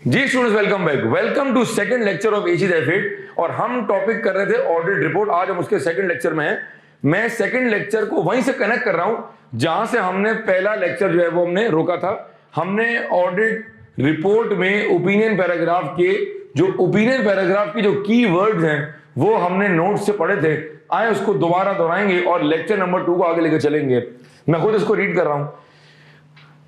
Ji students, welcome back. Welcome to second lecture of HEC F8 और हम topic कर रहे थे ऑडिट रिपोर्ट। आज हम उसके सेकंड लेक्चर में हैं। मैं सेकंड लेक्चर को वहीं से कनेक्ट कर रहा हूं जहां से हमने पहला लेक्चर जो है वो हमने रोका था। हमने ऑडिट रिपोर्ट में ओपिनियन पैराग्राफ के जो की वर्ड्स हैं वो हमने नोट से पढ़े थे। आए उसको दोबारा दोहराएंगे और लेक्चर नंबर 2 को आगे लेकर चलेंगे। मैं खुद इसको रीड कर रहा हूं।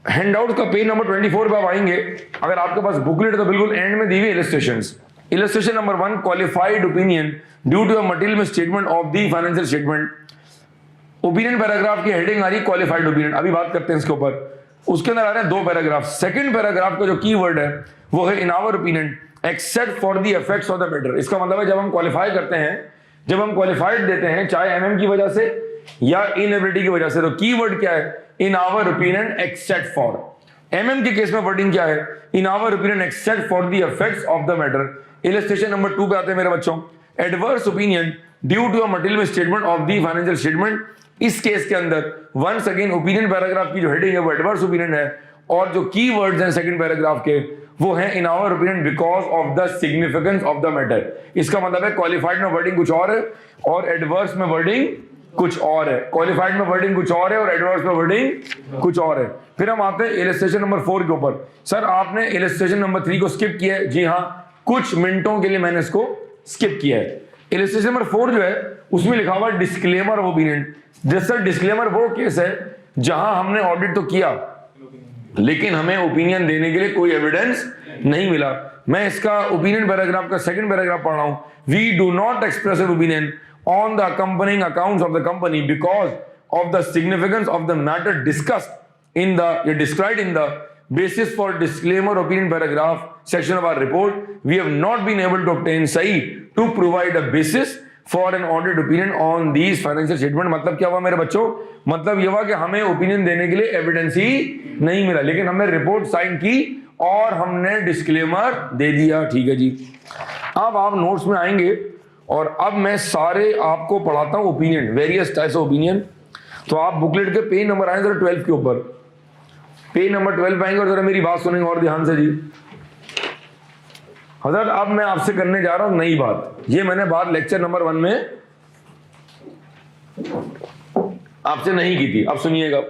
हैंडआउट का पेज नंबर 24 पे आप आएंगे। अगर आपके पास बुकलेट तो बिल्कुल एंड में दी हुई illustrations. Illustration number 1, qualified opinion due to a material statement of the financial statement. Opinion paragraph की हेडिंग आ रही है क्वालिफाइड ओपिनियन। अभी बात करते हैं इसके ऊपर। उसके अंदर आ रहे हैं 2 पैराग्राफ। सेकंड पैराग्राफ का जो कीवर्ड है वो है in our opinion except for the effects of the matter. इसका मतलब है जब हम क्वालिफाई करते हैं, जब हम क्वालिफाइड देते हैं, चाहे एमएम की वजह से या इनएबिलिटी की वजह से, तो कीवर्ड क्या है? In our opinion except for. एमएम के केस में वर्डिंग क्या है? In our opinion except for the effects of the matter. Illustration number 2 पे आते हैं मेरे बच्चों। Adverse opinion due to a material statement of the financial statement. इस केस के अंदर वंस अगेन ओपिनियन पैराग्राफ की जो हेडिंग है वो एडवर्स ओपिनियन है और जो की वर्ड्स हैं सेकंड पैराग्राफ के वो है in our opinion because of the significance of the matter. इसका मतलब है क्वालिफाइड में वर्डिंग कुछ और है और एडवर्स में वर्डिंग कुछ और है। क्वालिफाइड में वर्डिंग कुछ और है और एडवर्स में वर्डिंग कुछ और है। फिर हम आते हैं इलस्ट्रेशन नंबर 4 के ऊपर। सर आपने इलस्ट्रेशन नंबर 3 को स्किप किया है। जी हाँ, कुछ मिनटों के लिए मैंने इसको स्किप किया है। इलस्ट्रेशन नंबर 4 जो है उसमें लिखा हुआ डिस्क्लेमर ऑफ ओपिनियन। जैसा डिस्क्लेमर वो केस है जहां हमने ऑडिट तो किया लेकिन हमें ओपिनियन देने के लिए कोई एविडेंस नहीं मिला। मैं इसका ओपिनियन पैराग्राफ का सेकंड पैराग्राफ पढ़ रहा हूं। We do not express an opinion on the accompanying accounts of the company because of the significance of the matter discussed in the described in the basis for disclaimer opinion paragraph section of our report. We have not been able to obtain sahi to provide a basis for an audit opinion on these financial statement। मतलब क्या हुआ मेरे बच्चों? मतलब ये हुआ कि हमें ओपिनियन देने के लिए एविडेंस ही नहीं मिला, लेकिन हमने रिपोर्ट साइन की और हमने डिस्क्लेमर दे दिया। ठीक है जी। अब आप नोट्स में आएंगे और अब मैं सारे आपको पढ़ाता हूं opinion, various types of opinion. तो आप बुकलेट के पेज नंबर आए जरा 12 के ऊपर। पेज नंबर 12 आएंगे और जरा मेरी बात सुनेंगे और ध्यान से जी। हजरत अब मैं आपसे करने जा रहा हूं नई बात। ये मैंने बात लेक्चर नंबर 1 में आपसे नहीं की थी। अब सुनिएगा,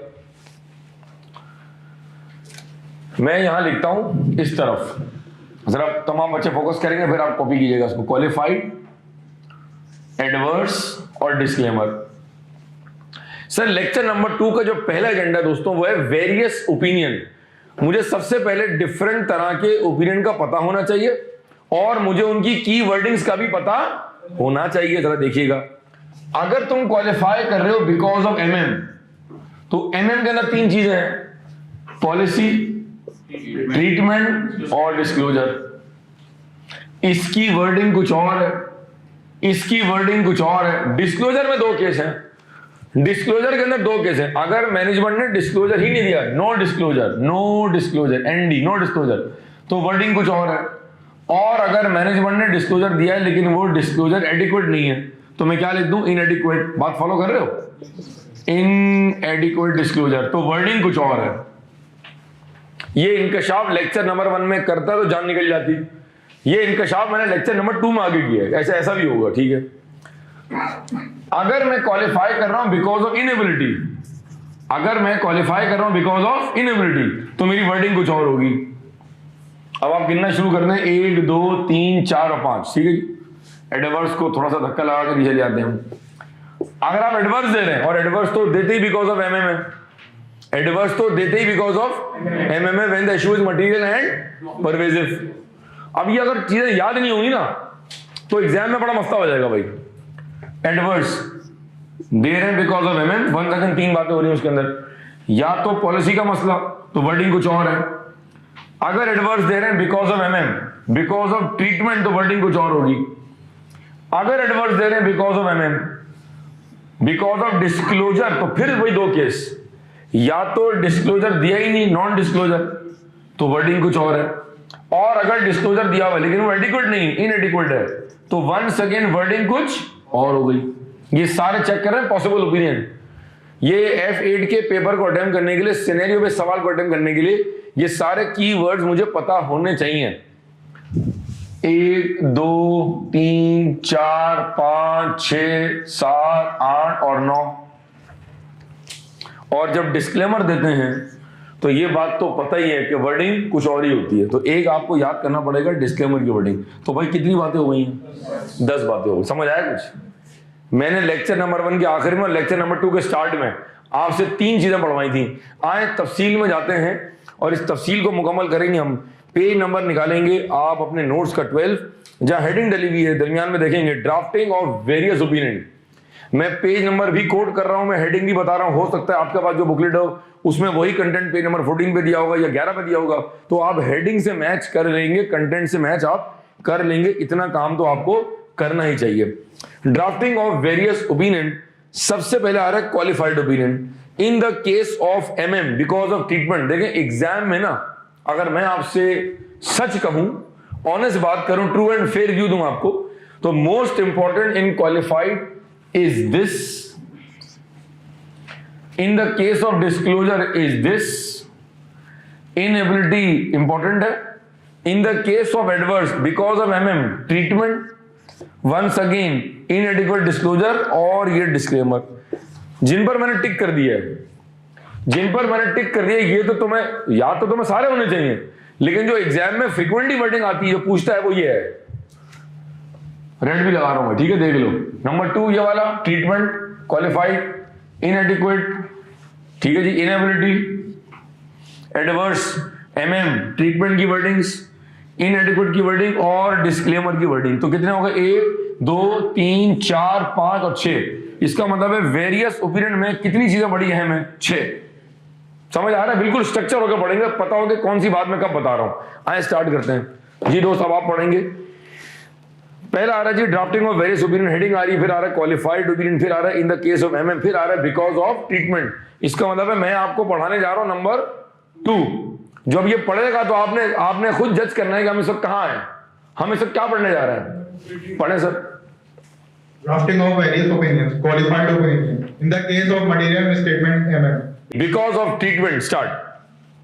मैं यहां लिखता हूं इस तरफ, जरा तमाम बच्चे फोकस करेंगे फिर आप कॉपी कीजिएगा इसको। क्वालिफाइड, एडवर्स और डिस्क्लेमर। सर लेक्चर नंबर 2 का जो पहला एजेंडा दोस्तों वो है वेरियस ओपिनियन। मुझे सबसे पहले डिफरेंट तरह के ओपिनियन का पता होना चाहिए और मुझे उनकी की वर्डिंग्स का भी पता होना चाहिए। जरा देखिएगा, अगर तुम क्वालिफाई कर रहे हो बिकॉज ऑफ एमएम, तो एमएम के अंदर 3 चीजें हैं, पॉलिसी, ट्रीटमेंट और डिस्क्लोजर। इसकी वर्डिंग कुछ और है, इसकी वर्डिंग कुछ और है। डिस्क्लोजर में 2 केस हैं। डिस्क्लोजर के अंदर 2 केस हैं। अगर मैनेजमेंट ने डिस्क्लोजर ही नहीं दिया, no disclosure, ND no disclosure, तो वर्डिंग कुछ और है। और अगर मैनेजमेंट ने डिस्क्लोजर दिया है लेकिन वो डिस्क्लोजर एडिक्वेट नहीं है, तो मैं क्या लिख दूं? इनएडिक्वेट। बात फॉलो कर रहे हो? इनएडिक्वेट डिस्क्लोजर, तो वर्डिंग कुछ और है। ये इंकशाफ लेक्चर नंबर 1 में करता तो जान निकल जाती। ये इंकशाफ मैंने लेक्चर नंबर 2 में आगे किया है। ऐसा भी होगा। ठीक है। अगर मैं क्वालिफाई कर रहा हूं बिकॉज ऑफ इनएबिलिटी, तो मेरी वर्डिंग कुछ और होगी। अब आप गिनना शुरू करते हैं 1 2 3 4 और 5। ठीक है जी। एडवर्स को थोड़ा सा धक्का लगा कर नीचे ले आते हैं। अगर आप एडवर्स दे रहे हैं, और एडवर्स तो देते ही बिकॉज ऑफ एमएम है, एडवर्स तो देते ही बिकॉज ऑफ एमएम है when the issue is material and pervasive. अब ये अगर चीजें याद नहीं होंगी ना तो एग्जाम में बड़ा मसला हो जाएगा भाई। एडवर्स दे रहे हैं बिकॉज ऑफ एमएम, 1 सेकंड 3 बातें हो रही हैं उसके अंदर। या तो पॉलिसी का मसला, तो वर्डिंग कुछ और है। अगर एडवर्स दे रहे हैं because of MM, because of treatment, तो वर्डिंग कुछ और होगी। अगर एडवर्स दे रहे हैं because of MM, because of disclosure, तो फिर वही 2 केस, या तो डिस्क्लोजर दिया ही नहीं, नॉन डिस्क्लोजर, तो वर्डिंग कुछ और है। और अगर डिस्क्लोजर दिया हुआ लेकिन वो एडिक्वेट नहीं, इनएडिक्वेट है, तो वंस अगेन वर्डिंग कुछ और हो गई। ये सारे चेक कर रहे हैं पॉसिबल ओपिनियन। ये F8 के पेपर को अटेम्प्ट करने के लिए, सिनेरियो पे सवाल को अटेम्प्ट करने के लिए ये सारे की वर्ड्स मुझे पता होने चाहिए। 1 2 3 4 5 6 7 8 और 9। और जब डिस्क्लेमर देते हैं तो ये बात तो पता ही है कि वर्डिंग कुछ और ही होती है। तो एक आपको याद करना पड़ेगा डिस्क्लेमर की वर्डिंग। तो भाई कितनी बातें हो गई हैं? 10 बातें हो गई। समझ आया कुछ? मैंने लेक्चर नंबर 1 के आखिर में और लेक्चर नंबर 2 के स्टार्ट में आपसे 3 चीजें पढ़वाई थी। आए तफसील में जाते हैं और इस तफसील को मुकम्मल करेंगे हम। पेज नंबर निकालेंगे आप अपने नोट्स का 12, जहां हेडिंग डली हुई है दरमियान में देखेंगे ड्राफ्टिंग ऑफ वेरियस ओपिनियन। मैं पेज नंबर भी कोड कर रहा हूं, मैं हेडिंग भी बता रहा हूं। हो सकता है आपके पास जो बुकलेट हो उसमें वही कंटेंट पेज नंबर 14 पे दिया होगा या 11 पे दिया होगा, तो आप हेडिंग से मैच कर लेंगे, कंटेंट से मैच आप कर लेंगे। इतना काम तो आपको करना ही चाहिए। ड्राफ्टिंग ऑफ वेरियस ओपिनियन, सबसे पहले आ रहा है qualified opinion in the case of MM because of treatment. देखें एग्जाम में ना, अगर मैं आपसे सच कहूं, ऑनेस्ट बात करूं, ट्रू एंड फेयर व्यू दूं आपको, तो most important in qualified is this, in the case of disclosure is this, inability important है, in the case of adverse because of MM treatment, once again inadequate disclosure और ये disclaimer। जिन पर मैंने टिक कर दिया है, जिन पर मैंने टिक कर दिया है, ये तो तुम्हें याद तो तुम्हें सारे होने चाहिए, लेकिन जो एग्जाम में फ्रीक्वेंटली वर्डिंग आती है, जो पूछता है वो ये है। रेड भी लगा रहा हूं मैं, ठीक है, देख लो। नंबर 2 ये वाला ट्रीटमेंट, क्वालिफाइड, इनएडिक्वेट, ठीक है जी, इनएबिलिटी, एडवर्स, एमएम ट्रीटमेंट की वर्डिंग्स, इनएडिक्वेट की वर्डिंग और डिस्क्लेमर की वर्डिंग। तो कितने हो गए? 1 2 3 4 5 और 6। इसका मतलब है वेरियस ओपिनियन में कितनी चीजें बड़ी अहम है? 6। समझ आ रहा है? बिल्कुल स्ट्रक्चर होकर पढ़ेंगे, पता होगा कौन सी बात मैं कब बता रहा हूं। आए स्टार्ट करते हैं जी दोस्त। अब आप पढ़ेंगे, पहला आ रहा है जी drafting of various opinion, heading आ रही है, फिर आ रहा है क्वालिफाइड ओपिनियन, फिर आ रहा है in the case of MM, फिर आ रहा है बिकॉज ऑफ ट्रीटमेंट। इसका मतलब है मैं आपको पढ़ाने जा रहा हूं नंबर 2। जब ये पढ़ेगा तो आपने खुद जज करना है कि हम इस वक्त कहां हैं, हम इस वक्त क्या पढ़ने जा रहे हैं। पढ़े sir. Drafting of various opinions, qualified opinion in the case of material misstatement MM, because of treatment. Start.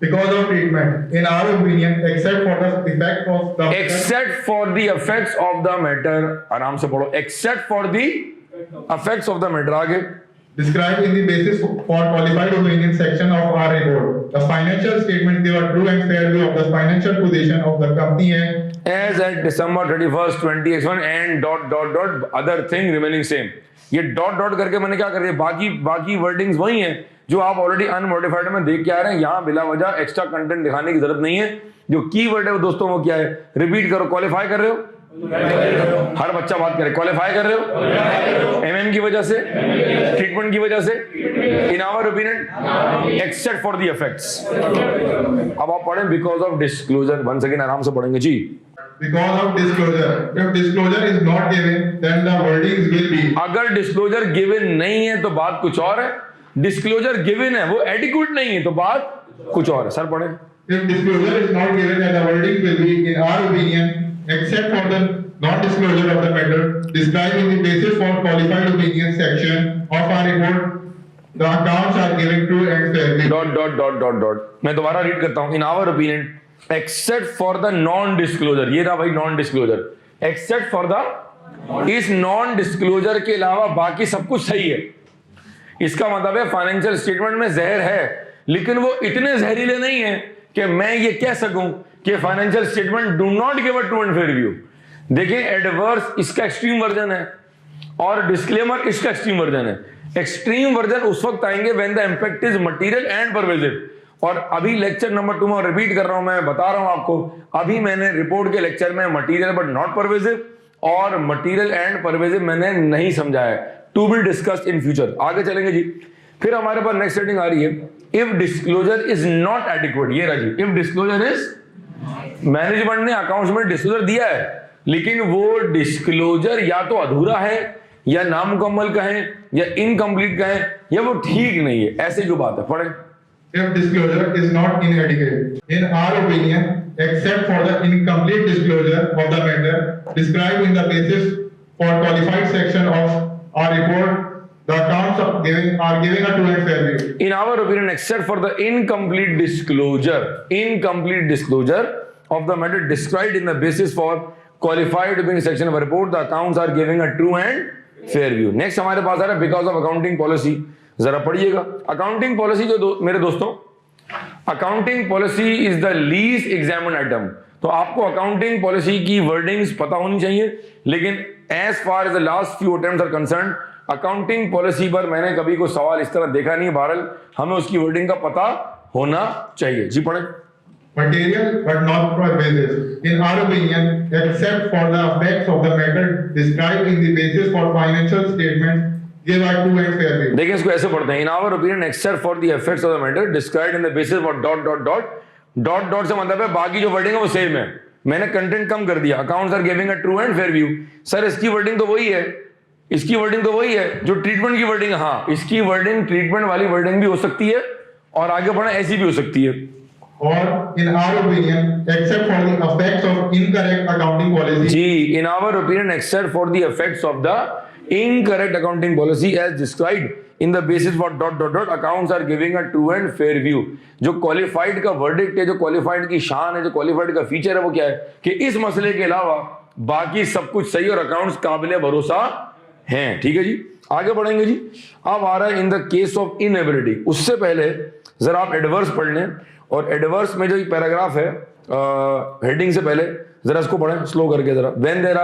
because of treatment, in our opinion, except for the effect of the except for the effects of the matter, आराम से पढ़ो, except for the effects of the matter। आगे described in the basis for qualified opinion section of our report, the financial statement give a true and fair view of the financial position of the company and as at December 31st 2021 and dot dot dot other thing remaining same। ये dot dot करके मैंने क्या कर दिया, बाकी wordings वही हैं जो आप ऑलरेडी अनमोडिफाइड में देख के आ रहे हैं। यहां बिला वजह एक्स्ट्रा कंटेंट दिखाने की जरूरत नहीं है। जो कीवर्ड है वो दोस्तों वो क्या है? रिपीट करो। क्वालिफाई कर रहे हो? हर बच्चा बात करे। क्वालिफाई कर रहे हो? एमएम की वजह से, ट्रीटमेंट की वजह से, in our opinion, except for the effects. अब आप पढ़ें because of disclosure. Once again आराम से पढ़ेंगे जी। because of disclosure, if disclosure is not given then the wordings will be, अगर डिस्क्लोजर गिवन नहीं है तो बात कुछ और है, डिस्क्लोजर गिवन है वो एडिक्वेट नहीं है तो बात कुछ और है। सर पढ़े। if disclosure is not given then the wordings will be, in our opinion, except for the non-disclosure of the matter described in the basis for qualified opinion section of our report, the accounts are given true and fairly. Dot dot dot dot dot. मैं दोबारा read करता हूं। In our opinion except for the non disclosure, ये रहा भाई non disclosure, except for the, इस non disclosure के अलावा बाकी सब कुछ सही है। इसका मतलब है फाइनेंशियल स्टेटमेंट में जहर है, लेकिन वो इतने जहरीले नहीं है कि मैं ये कह सकूं कि financial statement do not give a true and fair view. देखिए एडवर्स इसका एक्सट्रीम वर्जन है और डिस्क्लेमर इसका एक्सट्रीम वर्जन है। एक्सट्रीम वर्जन उस वक्त आएंगे when the impact is material and pervasive. और अभी लेक्चर नंबर 2 में रिपीट कर रहा हूं, मैं बता रहा हूं आपको, अभी मैंने रिपोर्ट के लेक्चर में मटेरियल बट नॉट परवेसिव और मटेरियल एंड परवेसिव मैंने नहीं समझाया। To be discussed in future. आगे चलेंगे जी। फिर हमारे पास नेक्स्ट हेडिंग आ रही है, if disclosure is not adequate. ये रहा जी, इफ डिस्क्लोजर इज, मैनेजमेंट ने अकाउंट्स में डिस्क्लोजर दिया है लेकिन वो डिस्क्लोजर या तो अधूरा है या नामुकम्मल कहें या इनकम्प्लीट कहें या वो ठीक नहीं है, ऐसे जो बात है। पढ़े। If disclosure is not inadequate, in our opinion, except for the incomplete disclosure of the matter described in the basis for qualified section of our report, the accounts are giving a true and fair view. In our opinion, except for the incomplete disclosure of the matter described in the basis for qualified opinion section of a report, the accounts are giving a true and fair view. Next हमारे पास आ रहा है because of accounting policy. जरा पढ़िएगा accounting policy जो मेरे दोस्तों, accounting policy is the least examined item. तो आपको अकाउंटिंग पॉलिसी की वर्डिंग्स पता होनी चाहिए, लेकिन as far as the last few attempts are concerned, accounting policy पर मैंने कभी कोई सवाल इस तरह देखा नहीं. बहरहाल हमें उसकी वर्डिंग का पता होना चाहिए. जी पढ़े. Material but not pervasive, in our opinion, except for the effects of the matter described in the basis for financial statements, give a true and fair view. देखिए इसको ऐसे पढ़ते हैं. In our opinion, except for the effects of the matter described in the basis for dot dot dot dot dot से मतलब है बाकी जो वर्डिंग है वो सेम है. मैंने कंटेंट कम कर दिया. Accounts are giving a true and fair view. Sir इसकी वर्डिंग तो वही है, इसकी वर्डिंग तो वही है जो ट्रीटमेंट की वर्डिंग है. हाँ, इसकी वर्डिंग ट्रीटमेंट वाली वर्डिंग भी हो सकती है और आगे बढ़ना ऐसी भी हो सकती है. Or in our opinion, except for the effects of incorrect accounting policy. जी, in our opinion, except for the effects of the incorrect accounting policy as described in the basis for dot dot dot, accounts are giving a true and fair view. जो qualified का verdict है, जो qualified की शान है, जो qualified का feature है, वो क्या है कि इस मसले के अलावा बाकी सब कुछ सही और अकाउंट्स काबिल भरोसा हैं. ठीक है जी, आगे बढ़ेंगे जी. अब आ रहा है in the case of inability. उससे पहले जरा आप एडवर्स पढ़ लें, और एडवर्स में जो पैराग्राफ है हेडिंग से पहले जरा इसको पढ़ें स्लो करके जरा. when there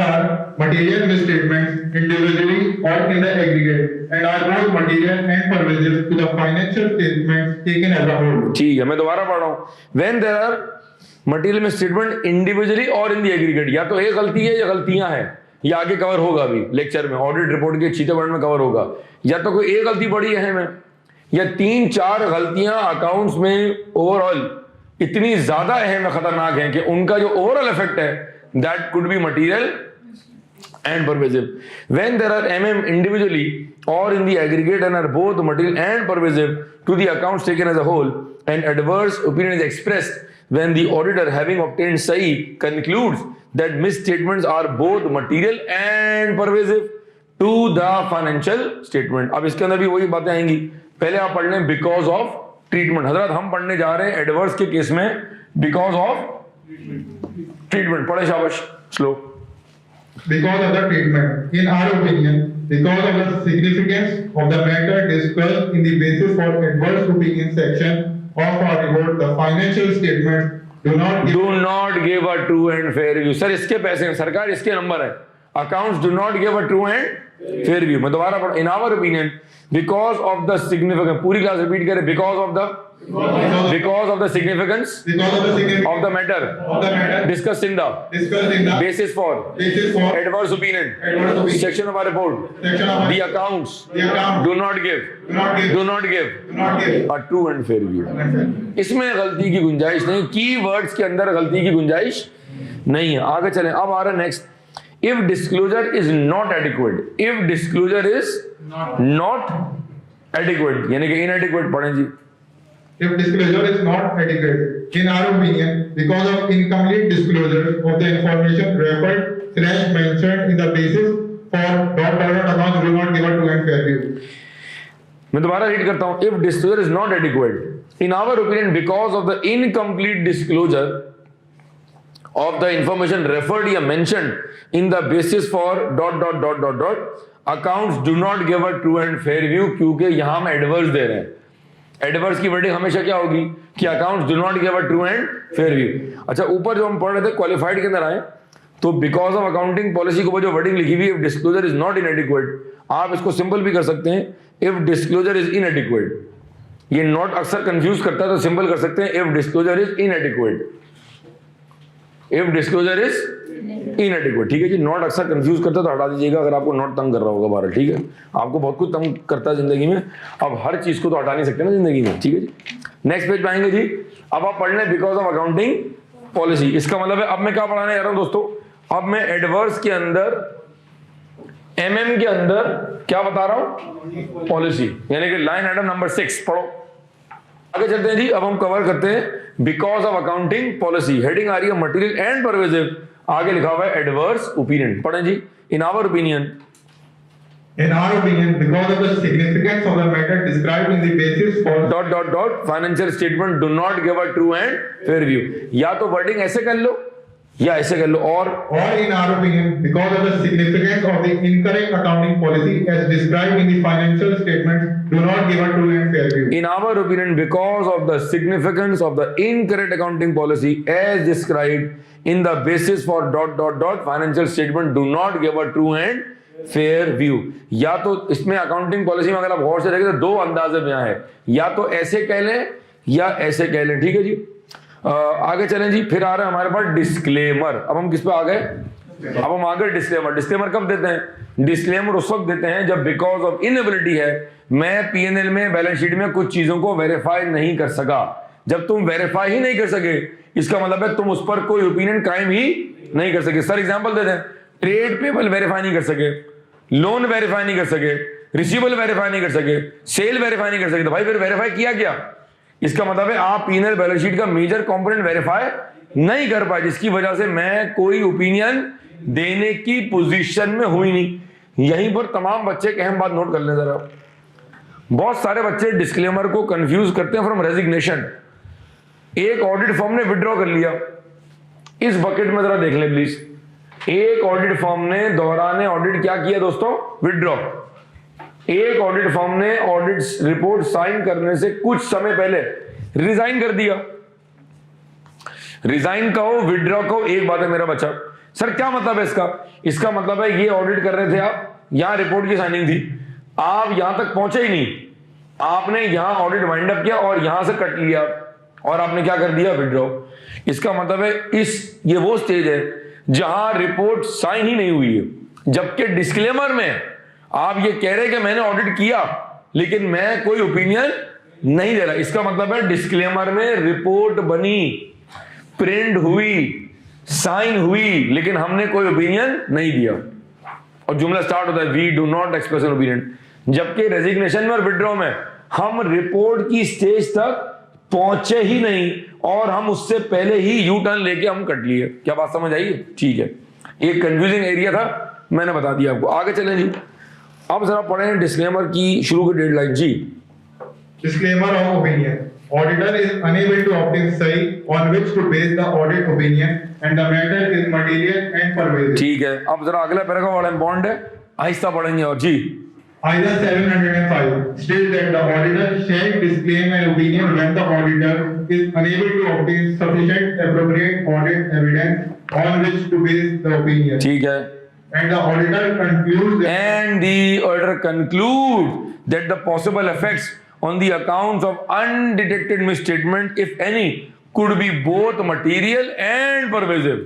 are material misstatements individually or in the aggregate and are both material and pervasive to the financial statements taken as a whole. ठीक है, मैं दोबारा पढ़ रहा हूं. when there are material misstatement individually or in the aggregate, या तो एक गलती है या गलतियां हैं, या आगे कवर होगा अभी लेक्चर में, ऑडिट रिपोर्ट के चीते वर्ड में कवर होगा, या तो कोई एक गलती बड़ी अहम है या 3-4 गलतियां अकाउंट्स में ओवरऑल इतनी ज्यादा अहम खतरनाक हैं कि उनका जो ओवरऑल इफेक्ट है that could be material and pervasive. When there are um individually or in the aggregate and are both material and pervasive to the accounts taken as a whole and adverse opinion is expressed when the auditor having obtained सही concludes that misstatements are both material and pervasive to the financial statement. अब इसके अंदर भी वही बातें आएंगी. पहले आप पढ़ लें बिकॉज ऑफ ट्रीटमेंट. हजरत हम पढ़ने जा रहे हैं एडवर्स के केस में बिकॉज ऑफ ट्रीटमेंट. पढ़े शाबाश slow. Because of the treatment, in our opinion, because of the significance of the matter discussed in the basis for adverse opinion section of our report, the financial statement do not give a true and fair view. Sir इसके पैसे हैं, सरकार इसके number है. Accounts do not give a true and fair view. मैं दोबारा पढ़. In our opinion, because of the significance, पूरी क्लास रिपीट करें. because of the significance of the matter discussed in the basis for adverse opinion section of our report, the accounts do not give a true and fair view. इसमें गलती की गुंजाइश नहीं, keywords के अंदर गलती की गुंजाइश नहीं है. आगे चलें. अब आ रहा है next. if disclosure is not adequate, if disclosure is not adequate यानी कि inadequate पढ़ें जी. If disclosure is not adequate, in our opinion, because of incomplete disclosure of the information referred / mentioned in the basis for dot dot accounts do not give a true and fair view. मैं दोबारा read करता हूं. If disclosure is not adequate, in our opinion, because of the incomplete disclosure of the information referred या mentioned in the basis for dot dot dot dot dot accounts do not give a true and fair view, क्योंकि यहां हम adverse दे रहे हैं. Adverse की wording हमेशा क्या होगी कि accounts do not give a true and fair view. अच्छा, ऊपर जो हम पढ़ रहे थे क्वालिफाइड के अंदर आए तो बिकॉज ऑफ अकाउंटिंग पॉलिसी के ऊपर जो वर्डिंग लिखी हुई है, इफ डिस्क्लोजर इज नॉट इनएडिक्वेट, आप इसको सिंपल भी कर सकते हैं इफ डिस्क्लोजर इज इनएडिक्वेट. ये नॉट अक्सर कंफ्यूज करता है तो सिंपल कर सकते हैं if disclosure is इनएडिक्वेट. If disclosure is इनएडिक्वेट. ठीक है जी, नॉट अक्सर कंफ्यूज करता है तो हटा दीजिएगा अगर आपको नॉट तंग कर रहा होगा बाहर. ठीक है, आपको बहुत कुछ तंग करता है जिंदगी में, अब हर चीज को तो हटा नहीं सकते ना जिंदगी में. ठीक है जी, नेक्स्ट पेज पे आएंगे जी. अब आप पढ़ लें बिकॉज ऑफ अकाउंटिंग पॉलिसी. इसका मतलब है अब मैं क्या पढ़ाने जा रहा हूं दोस्तों, अब मैं एडवर्स के अंदर एमएम के अंदर क्या बता रहा हूं, पॉलिसी, यानी कि लाइन आइटम नंबर 6 पढ़ो. आगे चलते हैं जी. अब हम कवर करते हैं because of accounting policy. Heading आ रही है मटेरियल एंड परवेसिव, आगे लिखा हुआ है एडवर्स ओपिनियन. पढ़ें जी. In our opinion In our opinion, because of the significance of the matter described in the basis for ... financial statement do not give a true and fair view. या तो wording ऐसे कर लो या ऐसे कर लो, और in our opinion, because of the significance of the incorrect accounting policy as described in the financial statements, do not give a true and fair view. in our opinion, because of the significance of the incorrect accounting policy as described in the basis for ... financial statement do not give a true and fair view. या तो इसमें accounting policy में अगर आप गौर से देखें तो दो अंदाजे में है, या तो ऐसे कह लें या ऐसे कह लें। ठीक है जी, आगे चलें जी। फिर आ रहा है हमारे पास डिस्क्लेमर। अब हम किस पे आ गए? अब हम आ गए डिस्क्लेमर। डिस्क्लेमर कब देते हैं? डिस्क्लेमर उस वक्त देते हैं जब बिकॉज ऑफ इनएबिलिटी है, मैं पीएनएल में, बैलेंस शीट में कुछ चीजों को वेरीफाई नहीं कर सका। जब तुम वेरीफाई ही नहीं कर सके, इसका मतलब है तुम उस पर कोई ओपिनियन कायम ही नहीं कर सके। सर एग्जांपल देते हैं, ट्रेड पेबल वेरीफाई नहीं कर सके, लोन वेरीफाई नहीं कर सके, रिसीवेबल वेरीफाई नहीं कर सके, सेल वेरीफाई नहीं कर सके, तो भाई फिर वेरीफाई किया क्या? इसका मतलब है आप पीएनएल बैलेंस शीट का मेजर कंपोनेंट वेरीफाई नहीं कर पाए, जिसकी वजह से मैं कोई ओपिनियन देने की पोजीशन में हुई नहीं। यहीं पर तमाम बच्चे एक अहम बात नोट कर लें जरा। बहुत सारे बच्चे डिस्क्लेमर को कंफ्यूज करते हैं फ्रॉम रेजिग्नेशन। एक ऑडिट फर्म ने विड्रॉ कर लिया, इस बकेट में जरा देख लें प्लीज। एक ऑडिट फर्म ने दौरान ऑडिट क्या किया दोस्तों? विड्रॉ। एक ऑडिट फर्म ने ऑडिट रिपोर्ट साइन करने से कुछ समय पहले रिजाइन कर दिया। रिजाइन कहो, विड्रॉ कहो, एक बात है मेरा बच्चा। सर क्या मतलब है इसका? इसका मतलब है ये ऑडिट कर रहे थे आप, यहां रिपोर्ट की साइनिंग थी, आप यहां तक पहुंचे ही नहीं, आपने यहां ऑडिट वाइंड अप किया और यहां से कट लिया और आपने क्या कर दिया? विड्रॉ। इसका मतलब है ये वो स्टेज है जहां रिपोर्ट साइन ही नहीं हुई है, जबकि डिस्क्लेमर में आप ये कह रहे हैं कि मैंने ऑडिट किया लेकिन मैं कोई ओपिनियन नहीं दे रहा। इसका मतलब है डिस्क्लेमर में रिपोर्ट बनी, प्रिंट हुई, साइन हुई, लेकिन हमने कोई ओपिनियन नहीं दिया और जुमला स्टार्ट होता है we do not express an opinion. जबकि रेजिग्नेशन में और विड्रॉ में हम रिपोर्ट की स्टेज तक पहुंचे ही नहीं और हम उससे पहले ही यू टर्न लेके हम कट लिए। क्या बात समझ आई? ठीक है, एक कंफ्यूजिंग एरिया था, मैंने बता दिया आपको। आगे चलें जी। अब जरा पढ़ें डिस्क्लेमर की शुरू की डेडलाइन जी। Disclaimer of opinion. Auditor is unable to obtain say on which to base the audit opinion and the matter is material and pervasive. ठीक है, अब जरा अगला पैराग्राफ बड़ा इंपॉर्टेंट है, आहिस्ता पढ़ेंगे और जी। Item 705 states that the auditor shall disclaim an opinion when the auditor is unable to obtain sufficient appropriate audit evidence on which to base the opinion. ठीक है, And the auditor concludes that and the auditor concludes that the possible effects on the accounts of undetected misstatement, if any, could be both material and pervasive.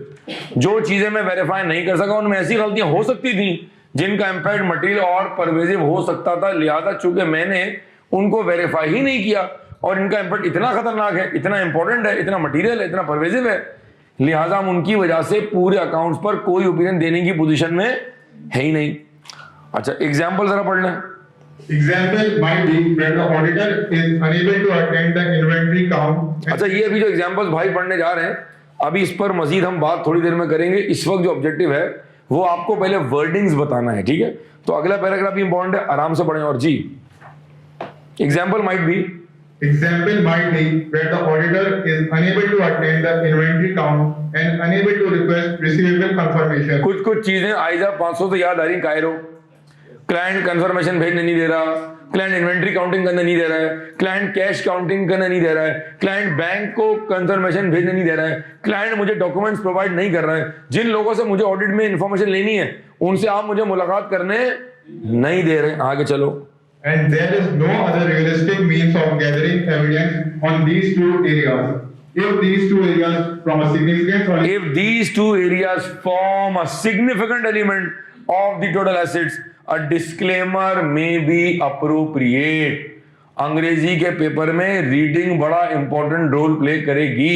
जो चीजें मैं verify नहीं कर सका उनमें ऐसी गलतियां हो सकती थी जिनका इम्पैक्ट मटेरियल और परवेजिव हो सकता था, लिहाजा चूंकि मैंने उनको वेरीफाई ही नहीं किया और इनका इम्पैक्ट इतना खतरनाक है, इतना इंपॉर्टेंट है, इतना मटेरियल है, इतना परवेजिव है, लिहाजा हम उनकी वजह से पूरे अकाउंट्स पर कोई ओपिनियन देने की पोजीशन में है ही नहीं। अच्छा, एग्जांपल जरा पढ़ लें। example might be where the auditor is unable to attend the inventory count. अच्छा, ये अभी जो एग्जांपल्स भाई पढ़ने जा रहे हैं, अभी इस पर मजीद हम बात थोड़ी देर में करेंगे। इस वक्त जो ऑब्जेक्टिव है वो आपको पहले वर्डिंग्स बताना है, ठीक है? तो अगला पैराग्राफ भी इंपॉर्टेंट है, आराम से पढ़ें और जी। Example might be where the auditor is unable to attend the inventory count and unable to request receivable confirmation. कुछ चीजें आइजा 500 से याद आ रही। कायरो क्लाइंट कंफर्मेशन भेजने नहीं दे रहा, क्लाइंट इन्वेंट्री काउंटिंग करने नहीं दे रहा है, क्लाइंट कैश काउंटिंग करने नहीं दे रहा है, क्लाइंट बैंक को कंफर्मेशन भेजने नहीं दे रहा है, क्लाइंट मुझे डॉक्यूमेंट्स प्रोवाइड नहीं कर रहा है। जिन लोगों से मुझे ऑडिट में इंफॉर्मेशन लेनी है उनसे आप मुझे मुलाकात करने नहीं दे रहे। आगे चलो। And there is no other realistic means of gathering evidence on these two areas. If these two areas form a significant element of the total assets, a disclaimer may be appropriate. अंग्रेजी के paper में reading बड़ा important role play करेगी,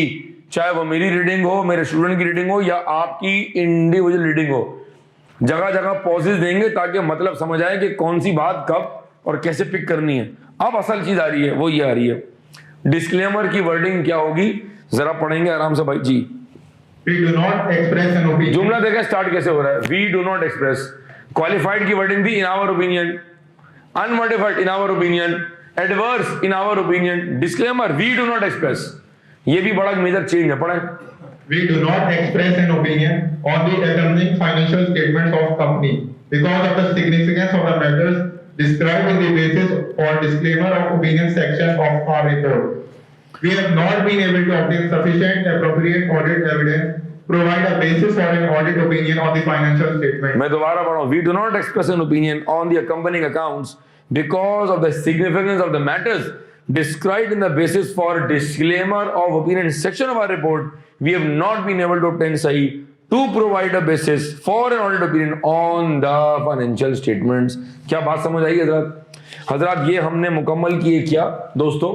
चाहे वो मेरी reading हो, मेरे स्टूडेंट की रीडिंग हो या आपकी इंडिविजुअल रीडिंग हो। जगह जगह पॉजेस देंगे ताकि मतलब समझ आए कि कौन सी बात कब और कैसे पिक करनी है। अब असल चीज आ रही है, वो ये आ रही है, डिस्क्लेमर की वर्डिंग क्या होगी, जरा पढ़ेंगे आराम से भाई जी। We do not express an opinion. जुमला देखा स्टार्ट कैसे हो रहा है, we do not express. Qualified की वर्डिंग थी in our opinion, unmodified in our opinion, adverse in our opinion, disclaimer we do not express. ये भी बड़ा मेजर चेंज है, पढ़ें। We do not express an opinion on the accompanying financial statements of company because of the significance of the matters described in the basis or disclaimer of opinion section of our report. We have not been able to obtain sufficient appropriate audit evidence provide a basis for an audit opinion on the financial statement. मैं दोबारा पढ़ रहा हूं। We do not express an opinion on the accompanying accounts because of the significance of the matters described in the basis for disclaimer of opinion section of our report. We have not been able to obtain sahi to provide a basis for an audit opinion on the financial statements. क्या बात समझ आई हजरत? हजरत ये हमने मुकम्मल किए क्या दोस्तों?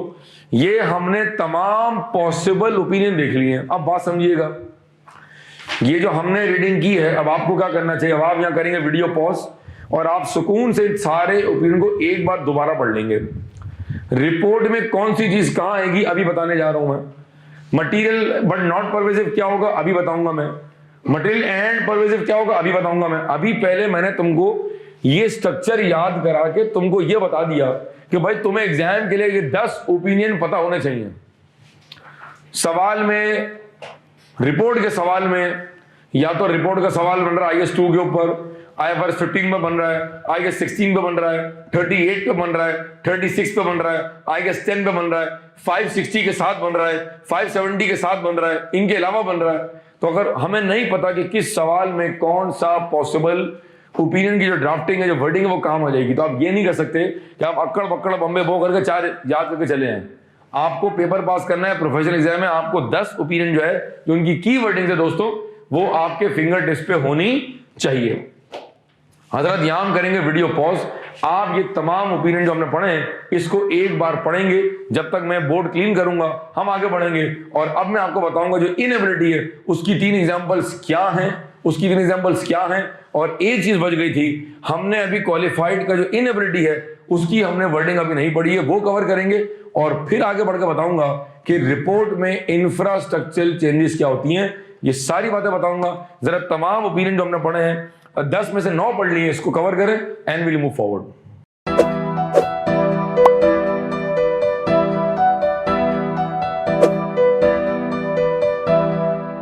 ये हमने तमाम पॉसिबल ओपिनियन देख लिए हैं। अब बात समझिएगा, ये जो हमने रीडिंग की है, अब आपको क्या करना चाहिए? अब आप यहां करेंगे वीडियो पॉज और आप सुकून से सारे ओपिनियन को एक बार दोबारा पढ़ लेंगे। रिपोर्ट में कौन सी चीज कहां आएगी अभी बताने जा रहा हूं मैं। मटीरियल बट नॉट परवेसिव क्या होगा अभी बताऊंगा मैं। मटीरियल एंड परवेसिव क्या होगा अभी बताऊंगा मैं। अभी पहले मैंने तुमको ये स्ट्रक्चर याद करा के तुमको ये बता दिया कि भाई तुम्हें एग्जाम के लिए ये 10 ओपिनियन पता होने चाहिए। सवाल में, रिपोर्ट के सवाल में, या तो रिपोर्ट का सवाल बन रहा है IAS 2 के ऊपर, IFRS 15 पे बन रहा है, IAS 16 पे बन रहा है, 38 पे बन रहा है, 36 पे बन रहा है, IAS 10 पे बन रहा है, 560 के साथ बन रहा है, 570 के साथ बन रहा है, इनके अलावा बन रहा है। तो अगर हमें नहीं पता कि किस सवाल में कौन सा पॉसिबल ओपिनियन की जो ड्राफ्टिंग है, जो वर्डिंग है, वो काम हो जाएगी, तो आप ये नहीं कर सकते कि आप अक्कड़ बक्कड़ बम्बे बो करके 4 याद करके चले आए। आपको पेपर पास करना है, प्रोफेशनल एग्जाम में आपको 10 ओपिनियन जो है, जो उनकी की वर्डिंग है दोस्तों, वो आपके फिंगर टिप्स पे होनी चाहिए। हजरत यहां हम करेंगे वीडियो पॉज। आप ये तमाम ओपिनियन जो हमने पढ़े हैं इसको एक बार पढ़ेंगे, जब तक मैं बोर्ड क्लीन करूंगा हम आगे बढ़ेंगे। और अब मैं आपको बताऊंगा जो इनएबिलिटी है उसकी 3 एग्जांपल्स क्या हैं, उसकी 3 एग्जांपल्स क्या हैं। और एक चीज बच गई थी, हमने अभी क्वालिफाइड का जो इनएबिलिटी है उसकी हमने वर्डिंग अभी नहीं पढ़ी है, वो कवर करेंगे। और फिर आगे बढ़कर बताऊंगा कि रिपोर्ट में इंफ्रास्ट्रक्चरल चेंजेस क्या होती हैं, ये सारी बातें बताऊंगा। जरा तमाम ओपिनियन जो हमने पढ़े हैं 10 में से 9 पढ़ लिए, इसको कवर करें एंड विल मूव फॉरवर्ड।